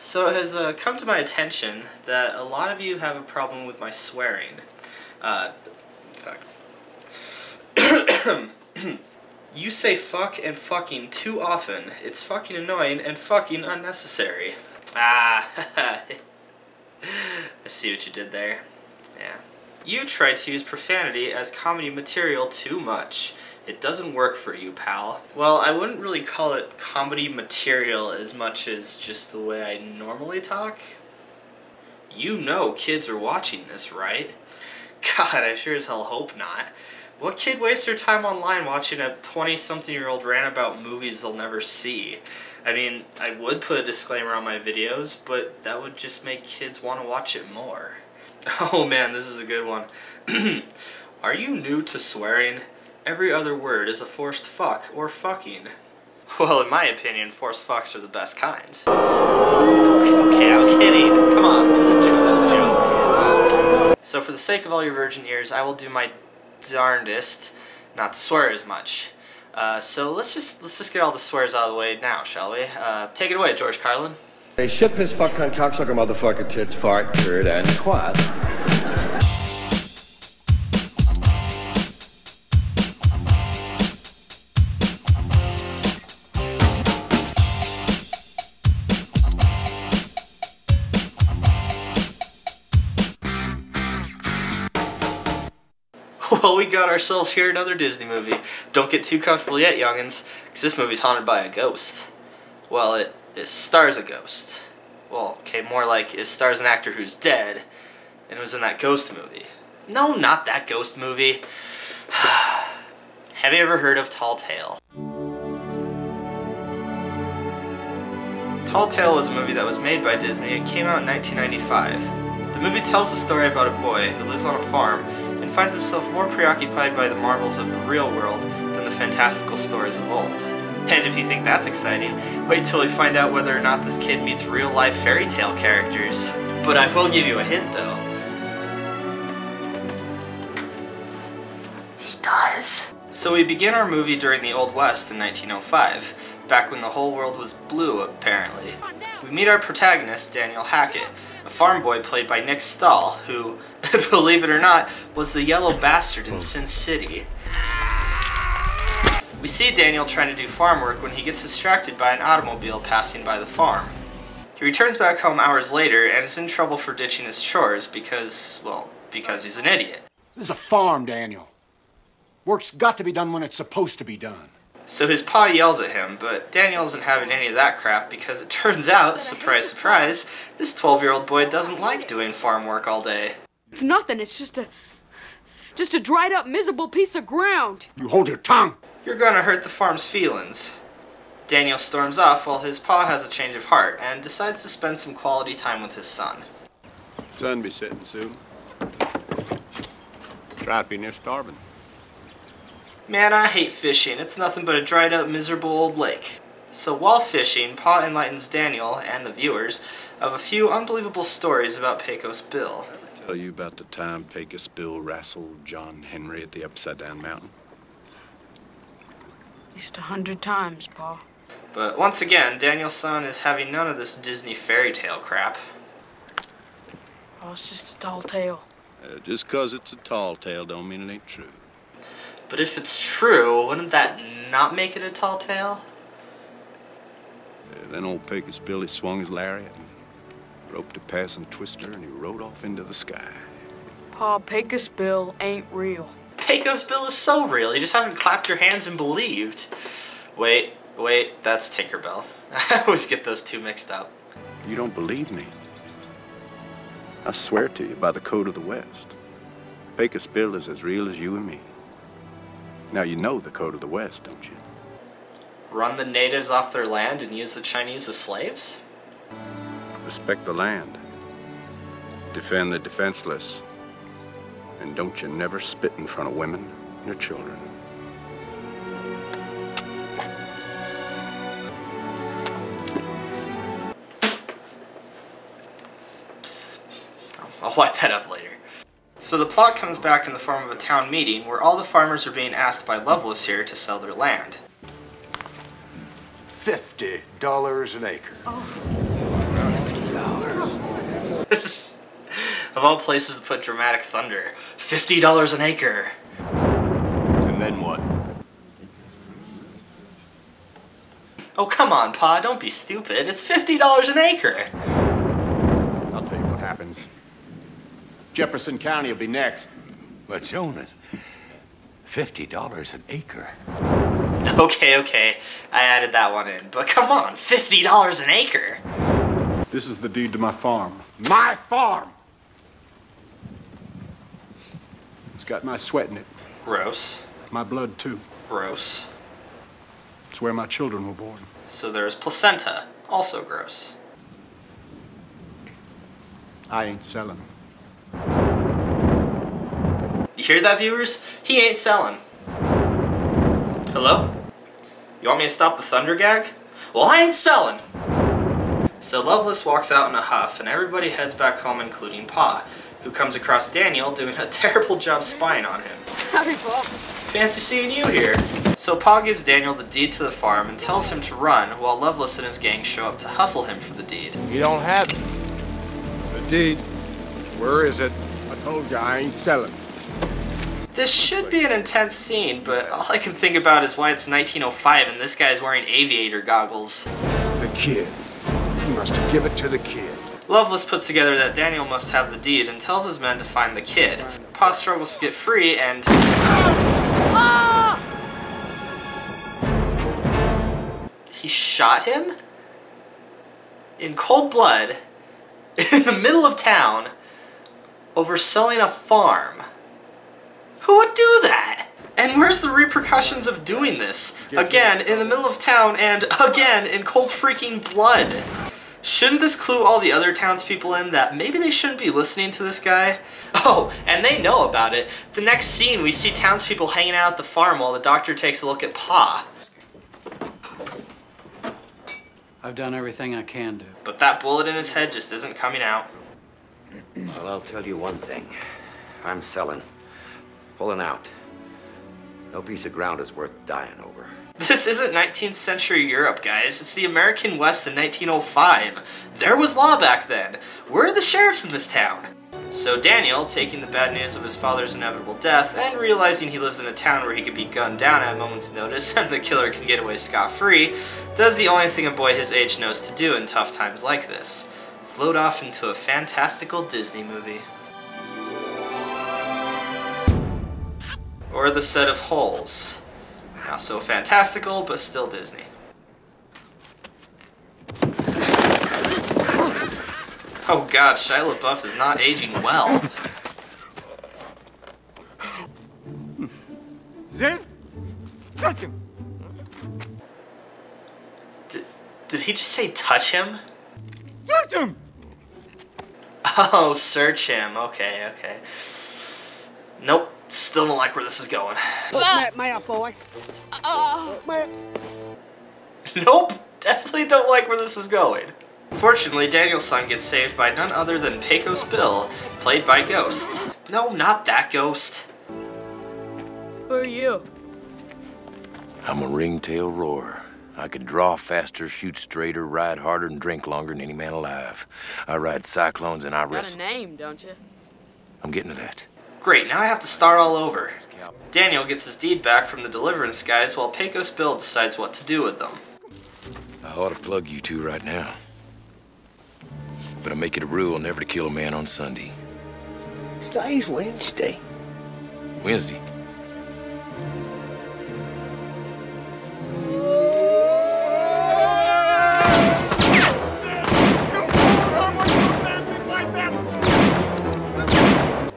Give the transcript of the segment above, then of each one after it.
So it has come to my attention that a lot of you have a problem with my swearing. Fuck. You say fuck and fucking too often. It's fucking annoying and fucking unnecessary. Ah, I see what you did there. Yeah. You try to use profanity as comedy material too much. It doesn't work for you, pal. Well, I wouldn't really call it comedy material as much as just the way I normally talk. You know kids are watching this, right? God, I sure as hell hope not. What kid wastes their time online watching a 20-something-year-old rant about movies they'll never see? I mean, I would put a disclaimer on my videos, but that would just make kids want to watch it more. Oh man, this is a good one. Are you new to swearing? Every other word is a forced fuck or fucking. Well, in my opinion, forced fucks are the best kinds. Okay, I was kidding. Come on, it was a joke. It was a joke. So for the sake of all your virgin ears, I will do my darndest not to swear as much. So let's just get all the swears out of the way now, shall we? Take it away, George Carlin. Hey, shit, piss, fuck, cunt, cocksucker, motherfucker, tits, fart, turd, and twat. Well, we got ourselves here another Disney movie. Don't get too comfortable yet, youngins, because this movie's haunted by a ghost. Well, it stars a ghost. Well, okay, more like it stars an actor who's dead, and was in that ghost movie. No, not that ghost movie. Have you ever heard of Tall Tale? Tall Tale was a movie that was made by Disney. It came out in 1995. The movie tells the story about a boy who lives on a farm and finds himself more preoccupied by the marvels of the real world than the fantastical stories of old. And if you think that's exciting, wait till we find out whether or not this kid meets real-life fairy tale characters. But I will give you a hint, though. He does. So we begin our movie during the Old West in 1905, back when the whole world was blue, apparently. We meet our protagonist, Daniel Hackett, a farm boy played by Nick Stahl, who, believe it or not, was the yellow bastard in Sin City. We see Daniel trying to do farm work when he gets distracted by an automobile passing by the farm. He returns back home hours later and is in trouble for ditching his chores because, well, because he's an idiot. This is a farm, Daniel. Work's got to be done when it's supposed to be done. So his pa yells at him, but Daniel isn't having any of that crap because it turns out, surprise, surprise, this 12-year-old boy doesn't like doing farm work all day. It's nothing, it's just a dried up, miserable piece of ground. You hold your tongue. You're gonna hurt the farm's feelings. Daniel storms off while his pa has a change of heart and decides to spend some quality time with his son. Sun be setting soon. Try to be near starving. Man, I hate fishing. It's nothing but a dried up, miserable old lake. So while fishing, Pa enlightens Daniel and the viewers of a few unbelievable stories about Pecos Bill. Tell you about the time Pecos Bill wrestled John Henry at the Upside Down Mountain? At least 100 times, Pa. But once again, Daniel's son is having none of this Disney fairy tale crap. Oh, it's just a tall tale. Just 'cause it's a tall tale don't mean it ain't true. But if it's true, wouldn't that not make it a tall tale? Then old Pecos Bill, he swung his lariat and roped a passing twister and he rode off into the sky. Pa, Pecos Bill ain't real. Pecos Bill is so real, you just haven't clapped your hands and believed. Wait, that's Tinkerbell. I always get those two mixed up. You don't believe me? I swear to you by the code of the West. Pecos Bill is as real as you and me. Now you know the code of the West, don't you? Run the natives off their land and use the Chinese as slaves? Respect the land. Defend the defenseless. And don't you never spit in front of women or children. I'll wipe that up later. So the plot comes back in the form of a town meeting where all the farmers are being asked by Loveless here to sell their land. $50 an acre. Oh. Of all places to put dramatic thunder. $50 an acre. And then what? Oh, come on, Pa, don't be stupid. It's $50 an acre. I'll tell you what happens. Jefferson County will be next. But Jonas, $50 an acre. Okay, I added that one in. But come on, $50 an acre. This is the deed to my farm. My farm! It's got my sweat in it. Gross. My blood, too. Gross. It's where my children were born. So there's placenta. Also gross. I ain't selling. You hear that, viewers? He ain't selling. Hello? You want me to stop the thunder gag? Well, I ain't selling! So Loveless walks out in a huff, and everybody heads back home, including Pa, who comes across Daniel doing a terrible job spying on him. Howdy, Pa. Fancy seeing you here. So Pa gives Daniel the deed to the farm and tells him to run, while Loveless and his gang show up to hustle him for the deed. You don't have it. The deed. Where is it? I told you I ain't selling. This should be an intense scene, but all I can think about is why it's 1905 and this guy's wearing aviator goggles. The kid. He must have given it to the kid. Loveless puts together that Daniel must have the deed and tells his men to find the kid. Pa struggles to get free and... He shot him? In cold blood, in the middle of town, over selling a farm. Who would do that? And where's the repercussions of doing this? Again, in the middle of town, and again, in cold freaking blood. Shouldn't this clue all the other townspeople in that maybe they shouldn't be listening to this guy? Oh, and they know about it. The next scene, we see townspeople hanging out at the farm while the doctor takes a look at Pa. I've done everything I can do. But that bullet in his head just isn't coming out. Well, I'll tell you one thing. I'm selling. Pulling out. No piece of ground is worth dying over. This isn't 19th century Europe, guys. It's the American West in 1905. There was law back then. Where are the sheriffs in this town? So Daniel, taking the bad news of his father's inevitable death and realizing he lives in a town where he could be gunned down at a moment's notice and the killer can get away scot-free, does the only thing a boy his age knows to do in tough times like this. Float off into a fantastical Disney movie. Or the set of holes. Not so fantastical, but still Disney. Oh god, Shia LaBeouf is not aging well. Zed? Touch him! Did he just say touch him? Touch him! Oh, search him. Okay. Nope. Still don't like where this is going. boy. Nope. Definitely don't like where this is going. Fortunately, Daniel's son gets saved by none other than Pecos Bill, played by Ghost. No, not that Ghost. Who are you? I'm a ringtail roar. I can draw faster, shoot straighter, ride harder, and drink longer than any man alive. I ride cyclones and I Got wrestle. a name, don't you? I'm getting to that. Great, now I have to start all over. Daniel gets his deed back from the Deliverance guys while Pecos Bill decides what to do with them. I ought to plug you two right now. But I make it a rule never to kill a man on Sunday. Today's Wednesday. Wednesday.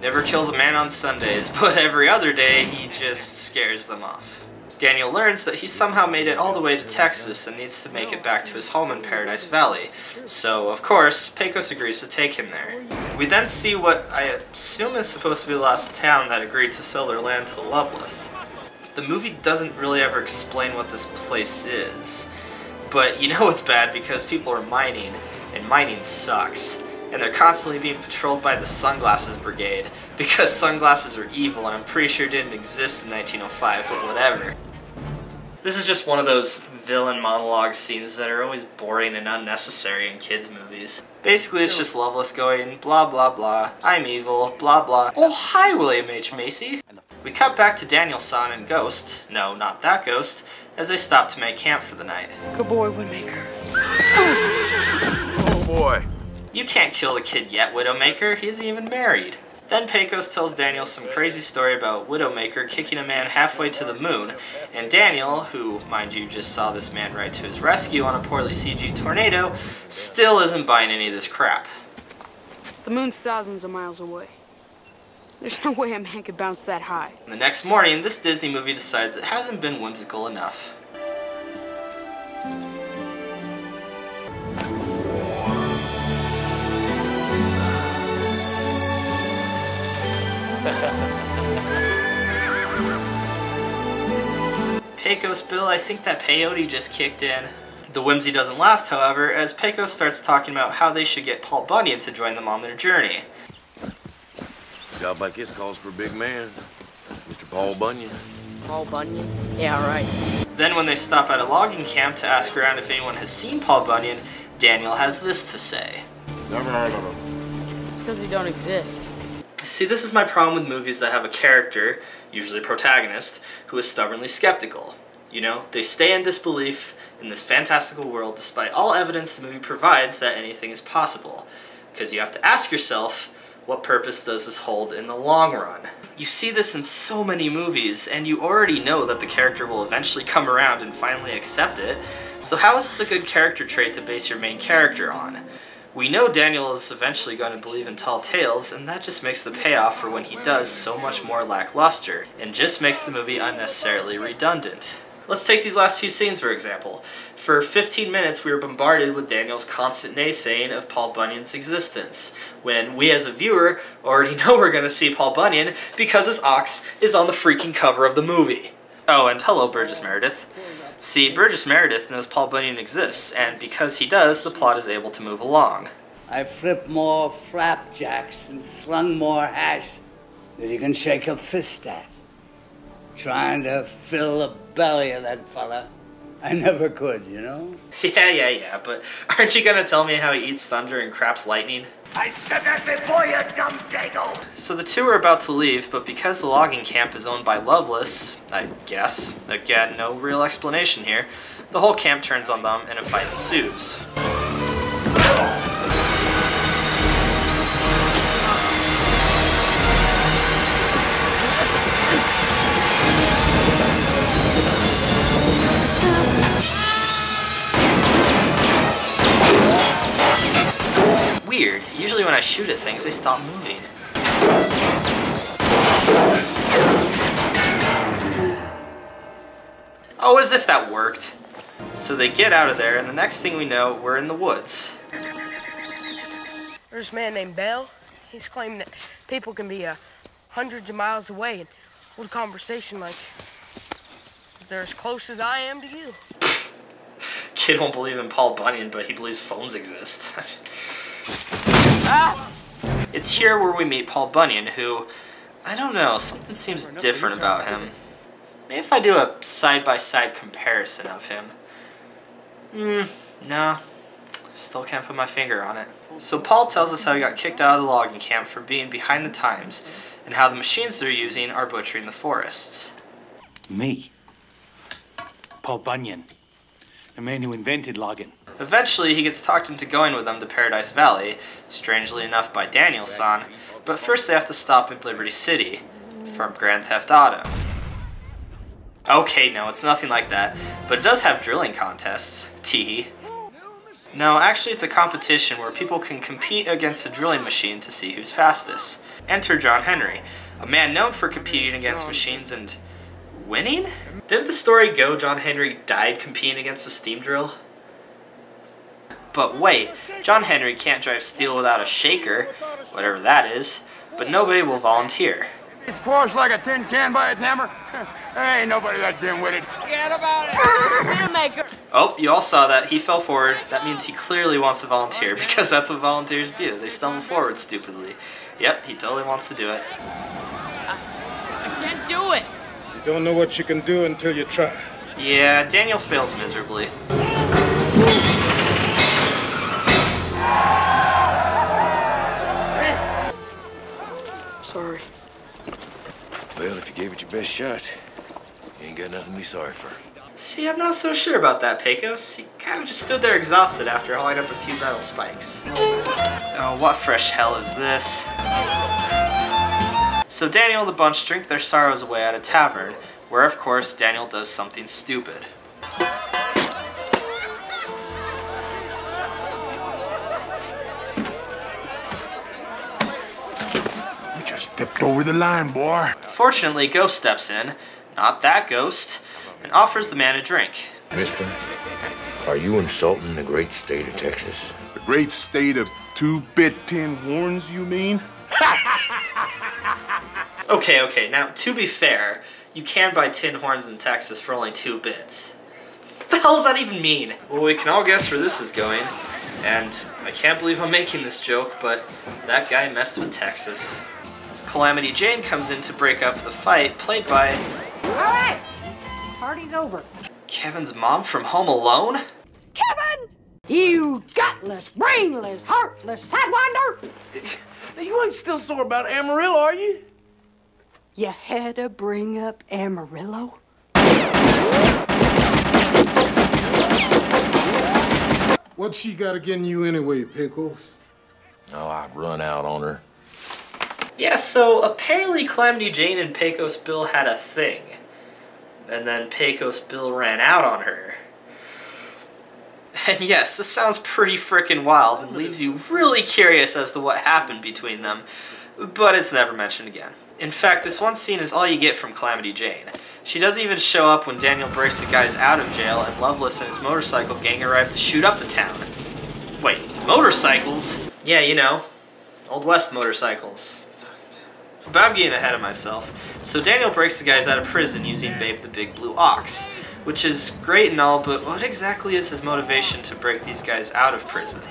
Never kills a man on Sundays, but every other day he just scares them off. Daniel learns that he somehow made it all the way to Texas and needs to make it back to his home in Paradise Valley. So, of course, Pecos agrees to take him there. We then see what I assume is supposed to be the last town that agreed to sell their land to Loveless. The movie doesn't really ever explain what this place is. But you know it's bad because people are mining, and mining sucks. And they're constantly being patrolled by the Sunglasses Brigade, because sunglasses are evil and I'm pretty sure didn't exist in 1905, but whatever. This is just one of those villain monologue scenes that are always boring and unnecessary in kids' movies. Basically, it's just Loveless going, blah blah blah, I'm evil, blah blah. Oh, hi, William H. Macy. We cut back to Daniel-san and Ghost, no, not that Ghost, as they stop to make camp for the night. Good boy, Woodmaker. Oh boy. You can't kill the kid yet, Widowmaker. He isn't even married. Then Pecos tells Daniel some crazy story about Widowmaker kicking a man halfway to the moon, and Daniel, who, mind you, just saw this man right to his rescue on a poorly CG'd tornado, still isn't buying any of this crap. The moon's thousands of miles away. There's no way a man could bounce that high. The next morning, this Disney movie decides it hasn't been whimsical enough. Pecos Bill, I think that peyote just kicked in. The whimsy doesn't last, however, as Pecos starts talking about how they should get Paul Bunyan to join them on their journey. A job like this calls for a big man. Mr. Paul Bunyan. Paul Bunyan? Yeah, right. Then when they stop at a logging camp to ask around if anyone has seen Paul Bunyan, Daniel has this to say. It's because he don't exist. See, this is my problem with movies that have a character, usually a protagonist, who is stubbornly skeptical. You know, they stay in disbelief in this fantastical world despite all evidence the movie provides that anything is possible. Because you have to ask yourself, what purpose does this hold in the long run? You see this in so many movies, and you already know that the character will eventually come around and finally accept it, so how is this a good character trait to base your main character on? We know Daniel is eventually going to believe in tall tales, and that just makes the payoff for when he does so much more lackluster, and just makes the movie unnecessarily redundant. Let's take these last few scenes for example. For 15 minutes we were bombarded with Daniel's constant naysaying of Paul Bunyan's existence, when we as a viewer already know we're going to see Paul Bunyan because his ox is on the freaking cover of the movie. Oh, and hello Burgess Meredith. See, Burgess Meredith knows Paul Bunyan exists, and because he does, the plot is able to move along. I flipped more flapjacks and slung more hash than you can shake a fist at. Trying to fill the belly of that fella. I never could, you know? Yeah, but aren't you gonna tell me how he eats thunder and craps lightning? I said that before, you dumb dago! So the two are about to leave, but because the logging camp is owned by Loveless, I guess, again, no real explanation here, the whole camp turns on them and a fight ensues. Weird. Usually when I shoot at things, they stop moving. Oh, as if that worked. So they get out of there, and the next thing we know, we're in the woods. There's a man named Bell. He's claiming that people can be hundreds of miles away and hold a conversation like they're as close as I am to you. Kid won't believe in Paul Bunyan, but he believes phones exist. It's here where we meet Paul Bunyan, who, I don't know, something seems different about him. Maybe if I do a side-by-side comparison of him. No, still can't put my finger on it. So Paul tells us how he got kicked out of the logging camp for being behind the times, and how the machines they're using are butchering the forests. Me, Paul Bunyan, the man who invented logging. Eventually, he gets talked into going with them to Paradise Valley, strangely enough by Daniel-san, but first they have to stop in Liberty City, from Grand Theft Auto. Okay, no, it's nothing like that, but it does have drilling contests, teehee. No, actually it's a competition where people can compete against a drilling machine to see who's fastest. Enter John Henry, a man known for competing against machines and winning? Didn't the story go John Henry died competing against a steam drill? But wait, John Henry can't drive steel without a shaker, whatever that is, but nobody will volunteer. It's squashed like a tin can by its hammer. There ain't nobody that dim-witted. Forget about it! Oh, you all saw that. He fell forward. That means he clearly wants to volunteer, because that's what volunteers do. They stumble forward stupidly. Yep, he totally wants to do it. I can't do it. You don't know what you can do until you try. Yeah, Daniel fails miserably. Sorry. Well, if you gave it your best shot, you ain't got nothing to be sorry for. See, I'm not so sure about that, Pecos. He kind of just stood there exhausted after hauling up a few metal spikes. Oh, what fresh hell is this? So Daniel and the bunch drink their sorrows away at a tavern, where of course Daniel does something stupid. You just stepped over the line, boy. Fortunately, Ghost steps in, not that ghost, and offers the man a drink. Mister, are you insulting the great state of Texas? The great state of 2-bit tin horns, you mean? Okay, now to be fair, you can buy tin horns in Texas for only 2 bits. What the hell does that even mean? Well, we can all guess where this is going, and I can't believe I'm making this joke, but that guy messed with Texas. Calamity Jane comes in to break up the fight, played by... Alright! Party's over. Kevin's mom from Home Alone? Kevin! You gutless, brainless, heartless sidewinder! You ain't still sore about Amarillo, are you? You had to bring up Amarillo? What's she got against you anyway, Pickles? Oh, I run out on her. Yeah, so apparently Calamity Jane and Pecos Bill had a thing. And then Pecos Bill ran out on her. And yes, this sounds pretty frickin' wild and leaves you really curious as to what happened between them, but it's never mentioned again. In fact, this one scene is all you get from Calamity Jane. She doesn't even show up when Daniel breaks the guys out of jail and Loveless and his motorcycle gang arrive to shoot up the town. Wait, motorcycles? Yeah, you know, Old West motorcycles. But I'm getting ahead of myself. So Daniel breaks the guys out of prison using Babe the Big Blue Ox, which is great and all, but what exactly is his motivation to break these guys out of prison?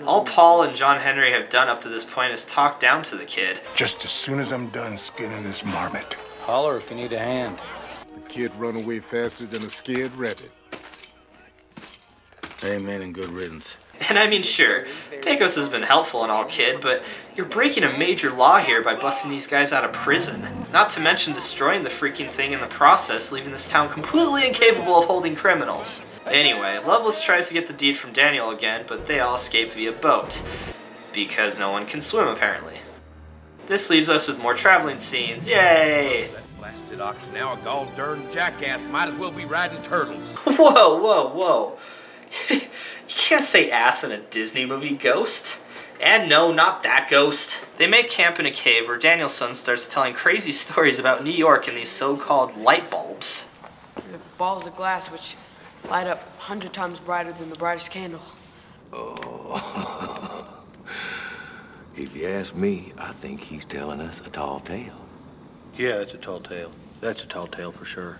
All Paul and John Henry have done up to this point is talk down to the kid. Just as soon as I'm done skinning this marmot. Holler if you need a hand. The kid run away faster than a scared rabbit. Amen and good riddance. And I mean, sure, Pecos has been helpful and all, kid, but you're breaking a major law here by busting these guys out of prison. Not to mention destroying the freaking thing in the process, leaving this town completely incapable of holding criminals. Anyway, Loveless tries to get the deed from Daniel again, but they all escape via boat. Because no one can swim, apparently. This leaves us with more traveling scenes. Yay! That blasted ox now a gall darn jackass. Might as well be riding turtles. Whoa. You can't say ass in a Disney movie, Ghost. And no, not that Ghost. They make camp in a cave where Daniel's son starts telling crazy stories about New York and these so-called light bulbs. The balls of glass which light up 100 times brighter than the brightest candle. Oh. If you ask me, I think he's telling us a tall tale. Yeah, it's a tall tale. That's a tall tale for sure.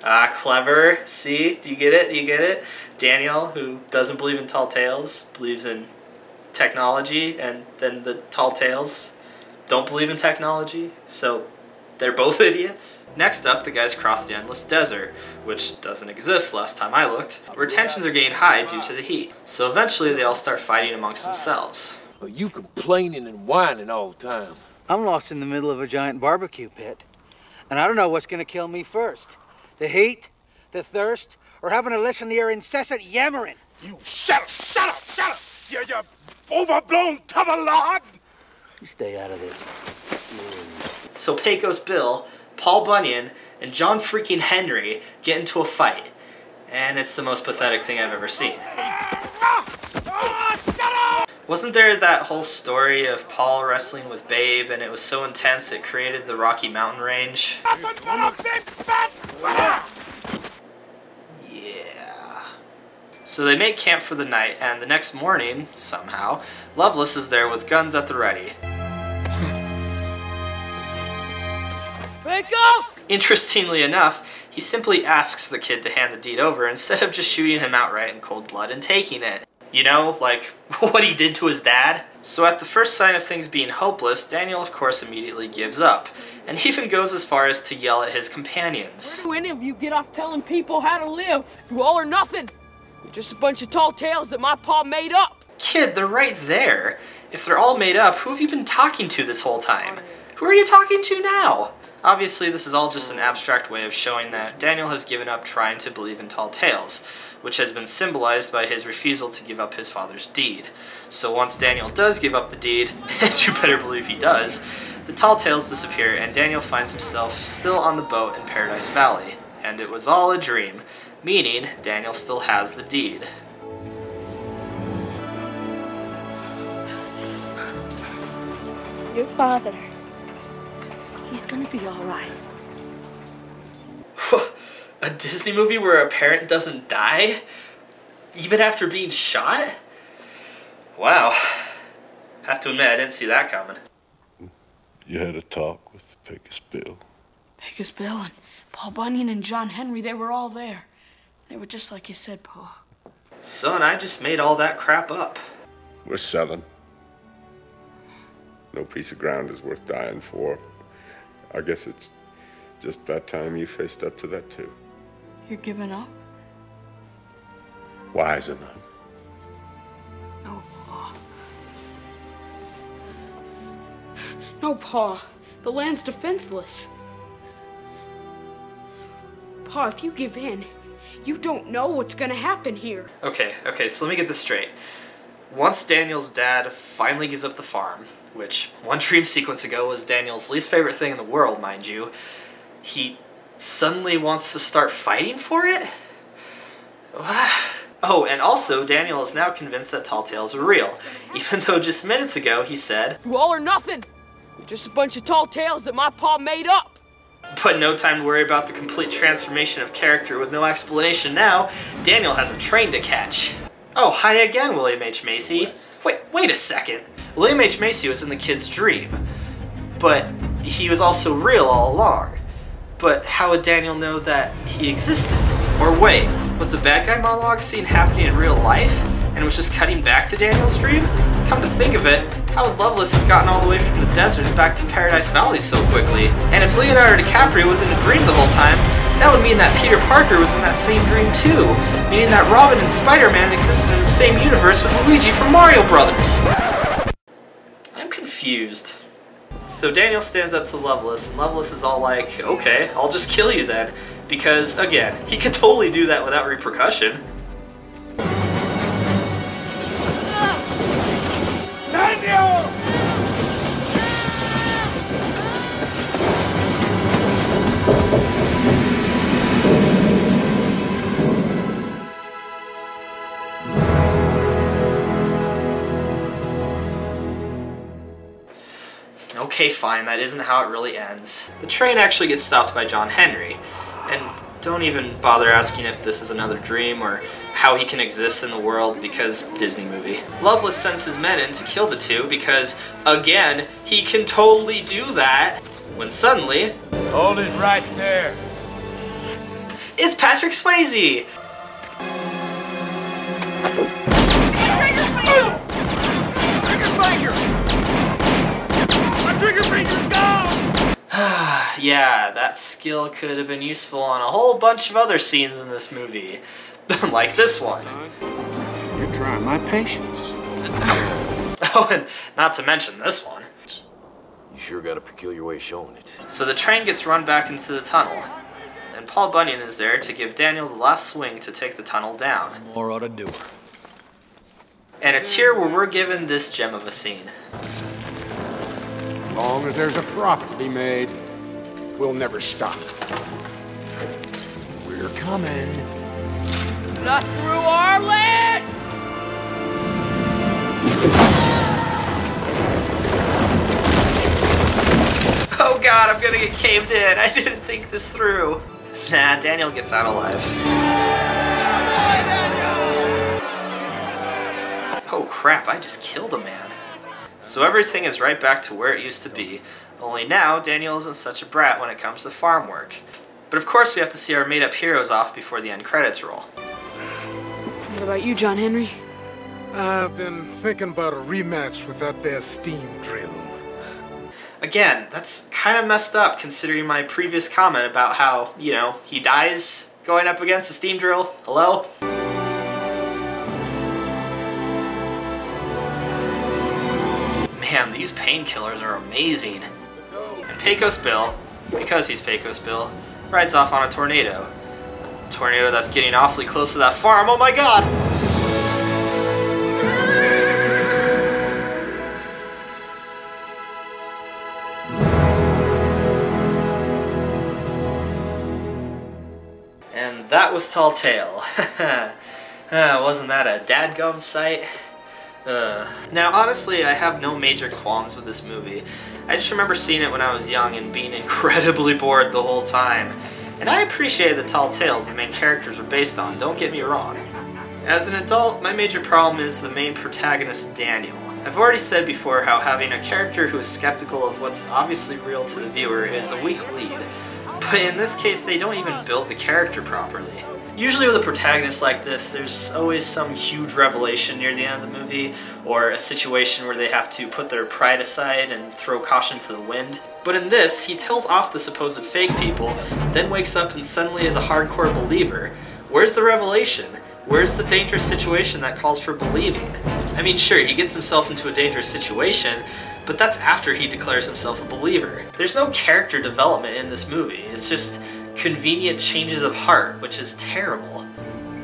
Ah, clever. See? Do you get it? Do you get it? Daniel, who doesn't believe in tall tales, believes in technology, and then the tall tales don't believe in technology, so they're both idiots. Next up, the guys cross the endless desert, which doesn't exist last time I looked, where tensions are getting high due to the heat. So eventually they all start fighting amongst themselves. Are you complaining and whining all the time? I'm lost in the middle of a giant barbecue pit, and I don't know what's gonna kill me first. The heat, the thirst, or having to listen to your incessant yammering. You shut up! You overblown tubber-lard! You stay out of this. So Pecos Bill, Paul Bunyan, and John freaking Henry get into a fight. And it's the most pathetic thing I've ever seen. Wasn't there that whole story of Paul wrestling with Babe, and it was so intense it created the Rocky Mountain Range? Yeah. So they make camp for the night, and the next morning, somehow, Loveless is there with guns at the ready. Pecos! Interestingly enough, he simply asks the kid to hand the deed over instead of just shooting him outright in cold blood and taking it. You know, like what he did to his dad? So at the first sign of things being hopeless, Daniel of course immediately gives up. and even goes as far as to yell at his companions. Where do any of you get off telling people how to live? You all or nothing. You're just a bunch of tall tales that my pa made up. Kid, they're right there. If they're all made up, who have you been talking to this whole time? Who are you talking to now? Obviously, this is all just an abstract way of showing that Daniel has given up trying to believe in tall tales, which has been symbolized by his refusal to give up his father's deed. So once Daniel does give up the deed, and you better believe he does, the tall tales disappear and Daniel finds himself still on the boat in Paradise Valley. And it was all a dream, meaning Daniel still has the deed. Your father, he's gonna be all right. A Disney movie where a parent doesn't die? Even after being shot? Wow. Have to admit, I didn't see that coming. You had a talk with Pecos Bill. Pecos Bill and Paul Bunyan and John Henry, they were all there. They were just like you said, Pa. Son, I just made all that crap up. We're selling. No piece of ground is worth dying for. I guess it's just about time you faced up to that, too. You're giving up? Wise enough. No, Pa. No, Pa. The land's defenseless. Pa, if you give in, you don't know what's gonna happen here. Okay, so let me get this straight. Once Daniel's dad finally gives up the farm, which one dream sequence ago was Daniel's least favorite thing in the world, mind you, he suddenly wants to start fighting for it? Oh, and also, Daniel is now convinced that tall tales are real, even though just minutes ago he said, You all or nothing. You're just a bunch of tall tales that my pa made up. But no time to worry about the complete transformation of character with no explanation now. Daniel has a train to catch. Oh, hi again, William H. Macy. Wait a second. William H. Macy was in the kid's dream, but he was also real all along. But how would Daniel know that he existed? Or wait, was the bad guy monologue scene happening in real life, and it was just cutting back to Daniel's dream? Come to think of it, how would Loveless have gotten all the way from the desert back to Paradise Valley so quickly? And if Leonardo DiCaprio was in a dream the whole time, that would mean that Peter Parker was in that same dream too, meaning that Robin and Spider-Man existed in the same universe with Luigi from Mario Brothers. I'm confused. So Daniel stands up to Loveless, and Loveless is all like, okay, I'll just kill you then. Because, again, he could totally do that without repercussion. Daniel! Okay, fine, that isn't how it really ends. The train actually gets stopped by John Henry, and don't even bother asking if this is another dream or how he can exist in the world because Disney movie. Loveless sends his men in to kill the two because, again, he can totally do that, when suddenly... Hold it right there. It's Patrick Swayze! Yeah, that skill could have been useful on a whole bunch of other scenes in this movie. Like this one. You're trying my patience. Oh, and not to mention this one. You sure got a peculiar way of showing it. So the train gets run back into the tunnel, and Paul Bunyan is there to give Daniel the last swing to take the tunnel down. More ought to do her. And it's here where we're given this gem of a scene. As long as there's a profit to be made, we'll never stop. We're coming. Not through our land! Oh god, I'm gonna get caved in. I didn't think this through. Nah, Daniel gets out alive. Oh crap, I just killed a man. So everything is right back to where it used to be, only now Daniel isn't such a brat when it comes to farm work. But of course we have to see our made-up heroes off before the end credits roll. What about you, John Henry? I've been thinking about a rematch with that there steam drill. Again, that's kind of messed up considering my previous comment about how, you know, he dies going up against a steam drill. Hello? Man, these painkillers are amazing. And Pecos Bill, because he's Pecos Bill, rides off on a tornado. A tornado that's getting awfully close to that farm. Oh my god! And that was Tall Tale. Wasn't that a dadgum sight? Now, honestly, I have no major qualms with this movie. I just remember seeing it when I was young and being incredibly bored the whole time. And I appreciate the tall tales the main characters were based on, don't get me wrong. As an adult, my major problem is the main protagonist, Daniel. I've already said before how having a character who is skeptical of what's obviously real to the viewer is a weak lead. But in this case, they don't even build the character properly. Usually with a protagonist like this, there's always some huge revelation near the end of the movie, or a situation where they have to put their pride aside and throw caution to the wind. But in this, he tells off the supposed fake people, then wakes up and suddenly is a hardcore believer. Where's the revelation? Where's the dangerous situation that calls for believing? I mean, sure, he gets himself into a dangerous situation, but that's after he declares himself a believer. There's no character development in this movie. It's just convenient changes of heart, which is terrible.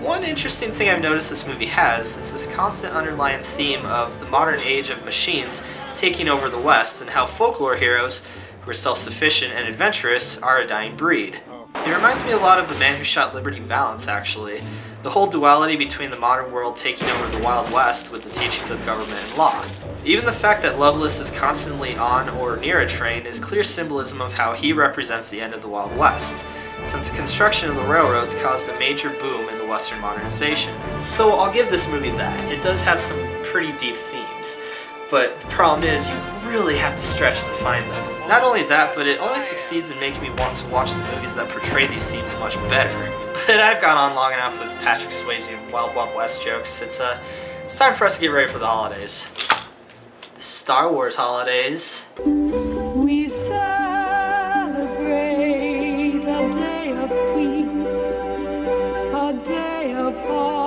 One interesting thing I've noticed this movie has is this constant underlying theme of the modern age of machines taking over the West and how folklore heroes, who are self-sufficient and adventurous, are a dying breed. It reminds me a lot of The Man Who Shot Liberty Valance, actually. The whole duality between the modern world taking over the Wild West with the teachings of government and law. Even the fact that Loveless is constantly on or near a train is clear symbolism of how he represents the end of the Wild West, since the construction of the railroads caused a major boom in the Western modernization. So I'll give this movie that. It does have some pretty deep themes, but the problem is you really have to stretch to find them. Not only that, but it only succeeds in making me want to watch the movies that portray these themes much better. But I've gone on long enough with Patrick Swayze and Wild Wild West jokes. It's time for us to get ready for the holidays. The Star Wars holidays. We celebrate a day of peace, a day of harmony.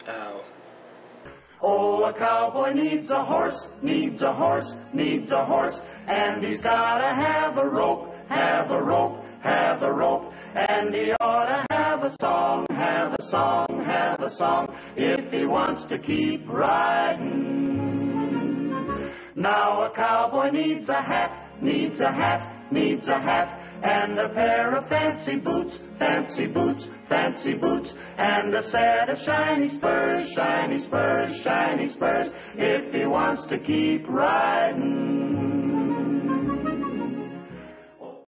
Oh. Oh, a cowboy needs a horse, needs a horse, needs a horse, and he's gotta have a rope, have a rope, have a rope, and he ought to have a song, have a song, have a song, if he wants to keep riding. Now a cowboy needs a hat, needs a hat, needs a hat, and a pair of fancy boots, fancy boots, fancy boots, and a set of shiny spurs, shiny spurs, shiny spurs, if he wants to keep riding.